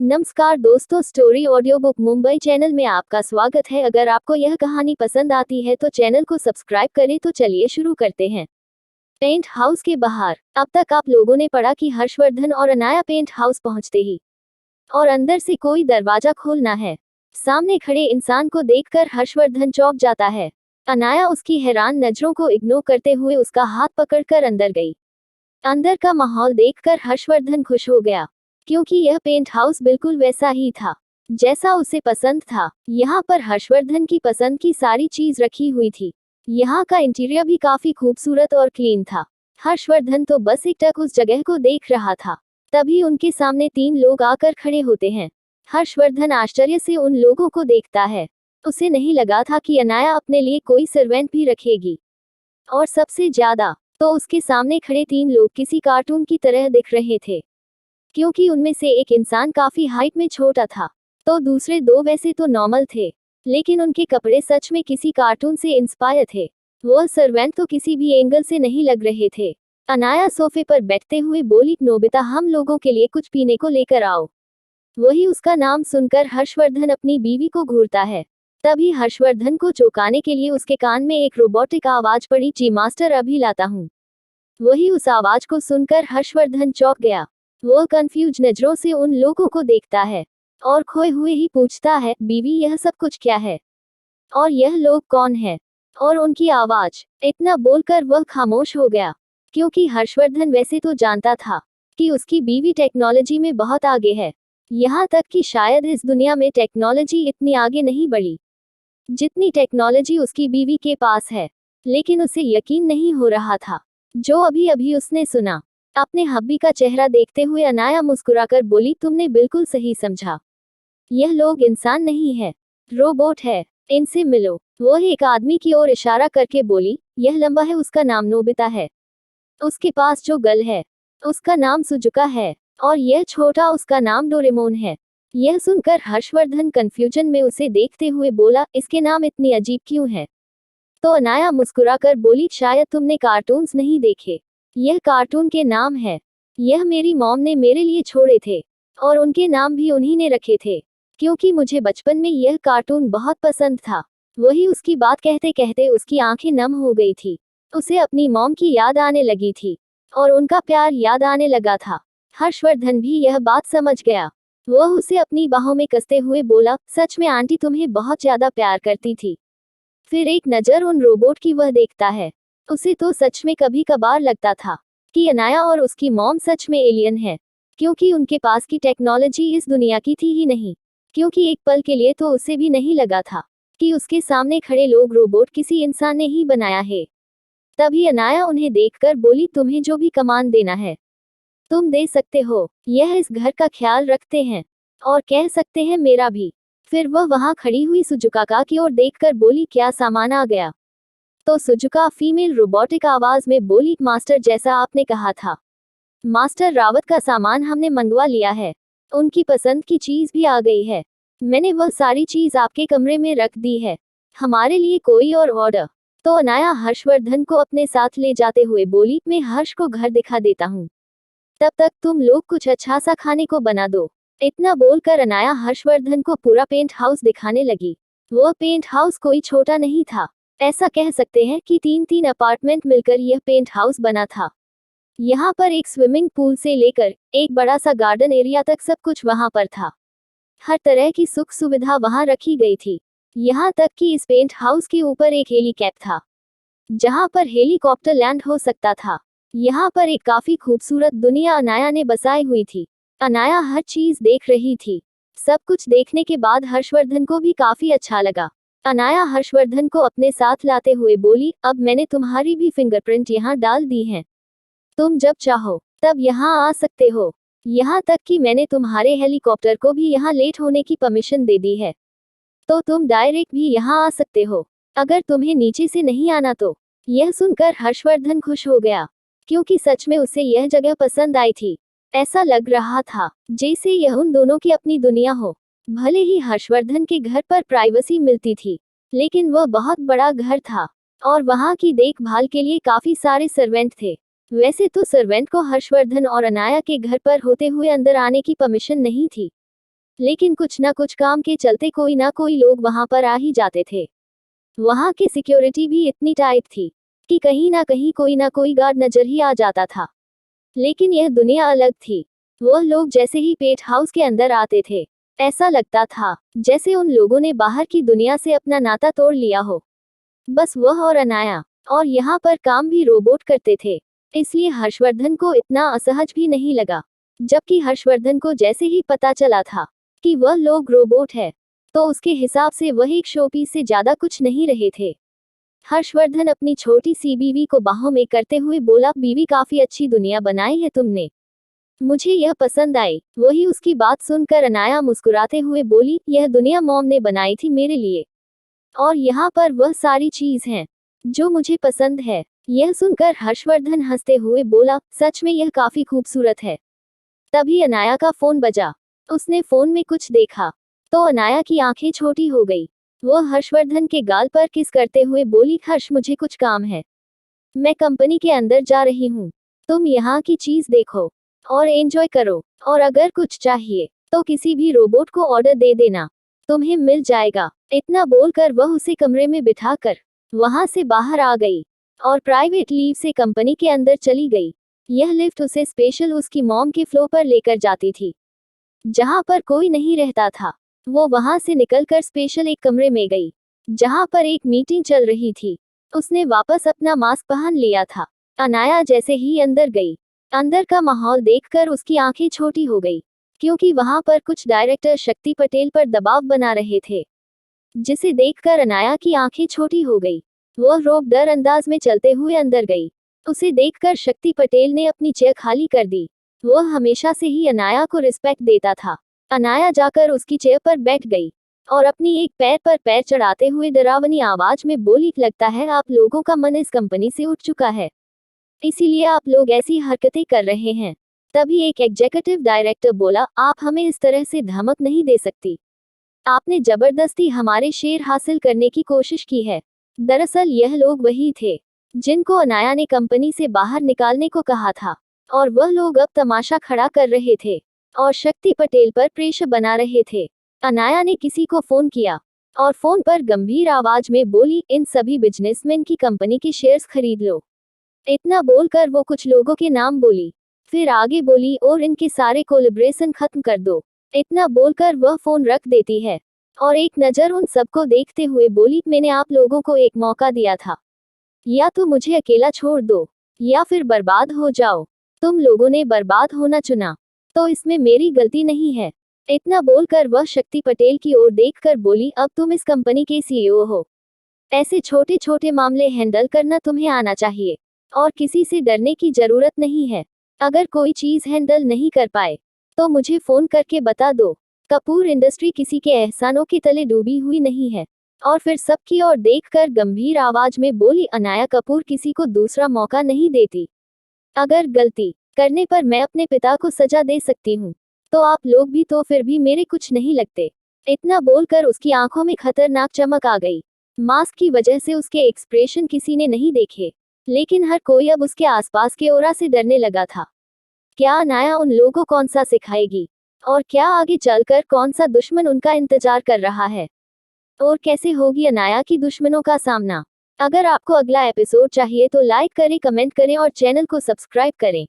नमस्कार दोस्तों, story audio book Mumbai channel में आपका स्वागत है। अगर आपको यह कहानी पसंद आती है तो चैनल को सब्सक्राइब करें। तो चलिए शुरू करते हैं। पेंट हाउस के बाहर। अब तक आप लोगों ने पढ़ा कि हर्षवर्धन और अनाया पेंट हाउस पहुंचते ही और अंदर से कोई दरवाजा खोलना है। सामने खड़े इंसान को देखकर हर्षवर्धन चौंक जाता है। अनाया उसकी हैरान नजरों को इग्नोर करते हुए उसका हाथ पकड़कर अंदर गई। अंदर का माहौल देखकर हर्षवर्धन खुश हो गया, क्योंकि यह पेंट हाउस बिल्कुल वैसा ही था जैसा उसे पसंद था। यहाँ पर हर्षवर्धन की पसंद की सारी चीज रखी हुई थी। यहाँ का इंटीरियर भी काफी खूबसूरत और क्लीन था। हर्षवर्धन तो बस एकटक उस जगह को देख रहा था। तभी उनके सामने 3 लोग आकर खड़े होते हैं। हर्षवर्धन आश्चर्य से उन लोगों को देखता है। उसे नहीं लगा था कि अनाया अपने लिए कोई सर्वेंट भी रखेगी। और सबसे ज्यादा तो उसके सामने खड़े 3 लोग किसी कार्टून की तरह दिख रहे थे, क्योंकि उनमें से एक इंसान काफी हाइट में छोटा था, तो दूसरे 2 वैसे तो नॉर्मल थे, लेकिन उनके कपड़े सच में किसी कार्टून से इंस्पायर थे। वह सर्वेंट तो किसी भी एंगल से नहीं लग रहे थे। अनाया सोफे पर बैठते हुए बोली, नोबिता, हम लोगों के लिए कुछ पीने को लेकर आओ। वही उसका नाम सुनकर हर्षवर्धन अपनी बीवी को घूरता है। तभी हर्षवर्धन को चौंकाने के लिए उसके कान में एक रोबोटिक आवाज पड़ी, जी मास्टर, अभी लाता हूँ। वही उस आवाज को सुनकर हर्षवर्धन चौंक गया। वह कंफ्यूज नजरों से उन लोगों को देखता है और खोए हुए ही पूछता है, बीवी, यह सब कुछ क्या है? और यह लोग कौन है? और उनकी आवाज? इतना बोलकर वह खामोश हो गया, क्योंकि हर्षवर्धन वैसे तो जानता था कि उसकी बीवी टेक्नोलॉजी में बहुत आगे है। यहाँ तक कि शायद इस दुनिया में टेक्नोलॉजी इतनी आगे नहीं बढ़ी जितनी टेक्नोलॉजी उसकी बीवी के पास है। लेकिन उसे यकीन नहीं हो रहा था जो अभी अभी उसने सुना। अपने हब्बी का चेहरा देखते हुए अनाया मुस्कुराकर बोली, तुमने बिल्कुल सही समझा। यह लोग इंसान नहीं है, रोबोट है। इनसे मिलो। वह एक आदमी की ओर इशारा करके बोली, यह लंबा है, उसका नाम नोबिता है। उसके पास जो गल है उसका नाम सुजुका है, और यह छोटा, उसका नाम डोरेमोन है। यह सुनकर हर्षवर्धन कंफ्यूजन में उसे देखते हुए बोला, इसके नाम इतनी अजीब क्यों है? तो अनाया मुस्कुराकर बोली, शायद तुमने कार्टून्स नहीं देखे। यह कार्टून के नाम है। यह मेरी मॉम ने मेरे लिए छोड़े थे, और उनके नाम भी उन्हीं ने रखे थे, क्योंकि मुझे बचपन में यह कार्टून बहुत पसंद था। वही उसकी बात कहते कहते उसकी आंखें नम हो गई थी। उसे अपनी मॉम की याद आने लगी थी, और उनका प्यार याद आने लगा था। हर्षवर्धन भी यह बात समझ गया। वह उसे अपनी बाहों में कसते हुए बोला, सच में आंटी तुम्हें बहुत ज्यादा प्यार करती थी। फिर एक नजर उन रोबोट की वह देखता है। उसे तो सच में कभी कभार लगता था कि अनाया और उसकी मॉम सच में एलियन है, क्योंकि उनके पास की टेक्नोलॉजी इस दुनिया की थी ही नहीं। क्योंकि एक पल के लिए तो उसे भी नहीं लगा था कि उसके सामने खड़े लोग रोबोट किसी इंसान ने ही बनाया है। तभी अनाया उन्हें देखकर बोली, तुम्हें जो भी कमांड देना है तुम दे सकते हो। यह इस घर का ख्याल रखते हैं, और कह सकते हैं मेरा भी। फिर वह वहां खड़ी हुई सुजुका की ओर देखकर बोली, क्या सामान आ गया? तो सुजुका फीमेल रोबोटिक आवाज में बोली, मास्टर, जैसा आपने कहा था। मास्टर रावत का सामान हमने मंगवा लिया है। उनकी पसंद की चीज भी आ गई है। मैंने वह सारी चीज आपके कमरे में रख दी है। हमारे लिए कोई और ऑर्डर? तो अनाया हर्षवर्धन को अपने साथ ले जाते हुए बोली, मैं हर्ष को घर दिखा देता हूँ, तब तक तुम लोग कुछ अच्छा सा खाने को बना दो। इतना बोलकर अनाया हर्षवर्धन को पूरा पेंट हाउस दिखाने लगी। वह पेंट हाउस कोई छोटा नहीं था। ऐसा कह सकते हैं कि 3-3 अपार्टमेंट मिलकर यह पेंट हाउस बना था। यहाँ पर एक स्विमिंग पूल से लेकर एक बड़ा सा गार्डन एरिया तक सब कुछ वहाँ पर था। हर तरह की सुख सुविधा वहाँ रखी गई थी। यहाँ तक कि इस पेंट हाउस के ऊपर एक हेलीकैप था, जहाँ पर हेलीकॉप्टर लैंड हो सकता था। यहाँ पर एक काफी खूबसूरत दुनिया अनाया ने बसाई हुई थी। अनाया हर चीज देख रही थी। सब कुछ देखने के बाद हर्षवर्धन को भी काफी अच्छा लगा। अनाया हर्षवर्धन को अपने साथ लाते हुए बोली, अब मैंने तुम्हारी भी फिंगरप्रिंट यहाँ डाल दी हैं। तुम जब चाहो तब यहाँ आ सकते हो। यहाँ तक कि मैंने तुम्हारे हेलीकॉप्टर को भी यहाँ लेट होने की परमिशन दे दी है, तो तुम डायरेक्ट भी यहाँ आ सकते हो, अगर तुम्हें नीचे से नहीं आना तो। यह सुनकर हर्षवर्धन खुश हो गया, क्योंकि सच में उसे यह जगह पसंद आई थी। ऐसा लग रहा था जैसे यह उन दोनों की अपनी दुनिया हो। भले ही हर्षवर्धन के घर पर प्राइवेसी मिलती थी, लेकिन वह बहुत बड़ा घर था, और वहाँ की देखभाल के लिए काफी सारे सर्वेंट थे। वैसे तो सर्वेंट को हर्षवर्धन और अनाया के घर पर होते हुए अंदर आने की परमिशन नहीं थी, लेकिन कुछ ना कुछ काम के चलते कोई ना कोई लोग वहां पर आ ही जाते थे। वहां की सिक्योरिटी भी इतनी टाइट थी कि कहीं ना कहीं कोई ना कोई गार्ड नजर ही आ जाता था। लेकिन यह दुनिया अलग थी। वह लोग जैसे ही पेट हाउस के अंदर आते थे, ऐसा लगता था जैसे उन लोगों ने बाहर की दुनिया से अपना नाता तोड़ लिया हो। बस वह और अनाया, और यहाँ पर काम भी रोबोट करते थे, इसलिए हर्षवर्धन को इतना असहज भी नहीं लगा। जबकि हर्षवर्धन को जैसे ही पता चला था कि वह लोग रोबोट है, तो उसके हिसाब से वह एक शोपीस से ज्यादा कुछ नहीं रहे थे। हर्षवर्धन अपनी छोटी सी बीवी को बाहों में करते हुए बोला, बीवी काफी अच्छी दुनिया बनाई है तुमने, मुझे यह पसंद आई। वही उसकी बात सुनकर अनाया मुस्कुराते हुए बोली, यह दुनिया मॉम ने बनाई थी मेरे लिए, और यहाँ पर वह सारी चीज हैं जो मुझे पसंद है। यह सुनकर हर्षवर्धन हंसते हुए बोला, सच में यह काफी खूबसूरत है। तभी अनाया का फोन बजा। उसने फोन में कुछ देखा तो अनाया की आंखें छोटी हो गई। वह हर्षवर्धन के गाल पर किस करते हुए बोली, हर्ष मुझे कुछ काम है, मैं कंपनी के अंदर जा रही हूँ, तुम यहाँ की चीज देखो और एंजॉय करो, और अगर कुछ चाहिए तो किसी भी रोबोट को ऑर्डर दे देना, तुम्हें मिल जाएगा। इतना बोलकर वह उसे कमरे में बिठाकर वहां से बाहर आ गई और प्राइवेट लीव से कंपनी के अंदर चली गई। यह लिफ्ट उसे स्पेशल उसकी मॉम के फ्लोर पर लेकर जाती थी, जहां पर कोई नहीं रहता था। वो वहां से निकलकर स्पेशल एक कमरे में गई जहां पर एक मीटिंग चल रही थी। उसने वापस अपना मास्क पहन लिया था। अनाया जैसे ही अंदर गई, अंदर का माहौल देखकर उसकी आंखें छोटी हो गई, क्योंकि वहां पर कुछ डायरेक्टर शक्ति पटेल पर दबाव बना रहे थे, जिसे देखकर अनाया की आंखें छोटी हो गई। वह रोबदार अंदाज में चलते हुए अंदर गई। उसे देखकर शक्ति पटेल ने अपनी चेयर खाली कर दी। वह हमेशा से ही अनाया को रिस्पेक्ट देता था। अनाया जाकर उसकी चेयर पर बैठ गई और अपनी एक पैर पर पैर चढ़ाते हुए डरावनी आवाज में बोली, लगता है आप लोगों का मन इस कंपनी से उठ चुका है, इसीलिए आप लोग ऐसी हरकतें कर रहे हैं। तभी एक एग्जीक्यूटिव डायरेक्टर बोला, आप हमें इस तरह से धमक नहीं दे सकती, आपने जबरदस्ती हमारे शेयर हासिल करने की कोशिश की है। दरअसल यह लोग वही थे जिनको अनाया ने कंपनी से बाहर निकालने को कहा था, और वह लोग अब तमाशा खड़ा कर रहे थे और शक्ति पटेल पर प्रेशर बना रहे थे। अनाया ने किसी को फोन किया और फोन पर गंभीर आवाज में बोली, इन सभी बिजनेसमैन की कंपनी के शेयर्स खरीद लो। इतना बोलकर वो कुछ लोगों के नाम बोली, फिर आगे बोली, और इनके सारे कोलैबोरेशन खत्म कर दो। इतना बोलकर वह फोन रख देती है और एक नज़र उन सबको देखते हुए बोली, मैंने आप लोगों को एक मौका दिया था, या तो मुझे अकेला छोड़ दो या फिर बर्बाद हो जाओ। तुम लोगों ने बर्बाद होना चुना, तो इसमें मेरी गलती नहीं है। इतना बोलकर वह शक्ति पटेल की ओर देखकर बोली, अब तुम इस कंपनी के सीईओ हो, ऐसे छोटे छोटे मामले हैंडल करना तुम्हें आना चाहिए और किसी से डरने की जरूरत नहीं है। अगर कोई चीज हैंडल नहीं कर पाए तो मुझे फोन करके बता दो। कपूर इंडस्ट्री किसी के एहसानों के तले डूबी हुई नहीं है। और फिर सबकी ओर देखकर गंभीर आवाज में बोली, अनाया कपूर किसी को दूसरा मौका नहीं देती। अगर गलती करने पर मैं अपने पिता को सजा दे सकती हूँ, तो आप लोग भी तो फिर भी मेरे कुछ नहीं लगते। इतना बोलकर उसकी आंखों में खतरनाक चमक आ गई। मास्क की वजह से उसके एक्सप्रेशन किसी ने नहीं देखे, लेकिन हर कोई अब उसके आसपास के ओरा से डरने लगा था। क्या अनाया उन लोगों को कौन सा सिखाएगी, और क्या आगे चलकर कौन सा दुश्मन उनका इंतजार कर रहा है, और कैसे होगी अनाया की दुश्मनों का सामना। अगर आपको अगला एपिसोड चाहिए तो लाइक करें, कमेंट करें और चैनल को सब्सक्राइब करें।